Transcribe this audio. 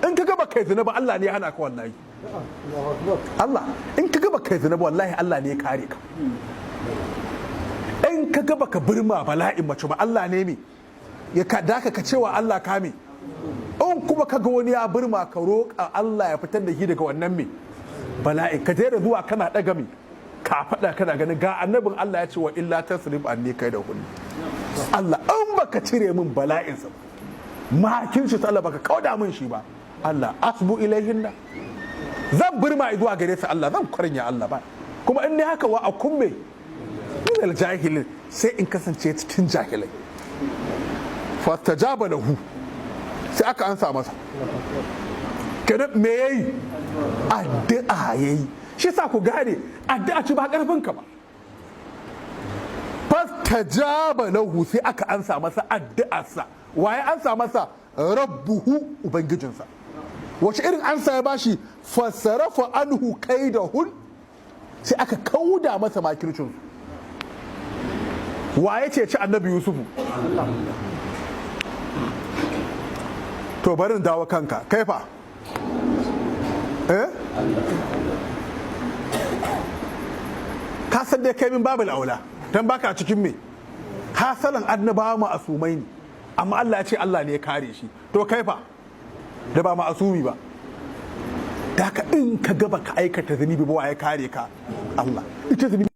in ka gaba kai zina ba Allah ne ya hana ka wallahi. Allah in ka gaba kai zina ba wallahi Allah ne ya kare ka. In ka gaba ka birma bala'in mace ba Allah ne me ya daka ka cewa Allah ka me. In kuma ka ga wani ya birma ka roƙa Allah ya fitar da shi daga wannan me bala'in ka je da zuwa kana daga me ka faɗa kana ganin ga annabin Allah ya ce wa illa tasrif anni kai da hunni. Allah in baka cire min bala'insa makin shi ta Allah baka kauda min shi ba Allah asbu ilaihinna zan birma zuwa gare su Allah zan kwarnya Allah ba kuma in ne haka wa a kumme minal jahilin sai in kasance cikin jahilai fastajaba lahu sai aka ansa masa kenan me yayi addu'a yayi shi sa ku gane addu'a ci ba karfin ka ba fastajaba lahu sai aka ansa masa addu'arsa waye ansa masa rabbuhu ubangijinsa wace irin ansa ya bashi fasarafa anhu kaidahun sai aka kauda masa makircin waye ce ci annabi yusufu to barin dawo kanka kaifa ka san dai kai min babu aula dan baka cikin me hasalan annabawa ma'asumai ne amma Allah ya ce Allah ne ya kare shi to kaifa da ba ma'asumi ba da ka in ka gaba ka aikata zunubi ba ya kare ka Allah ita zunubi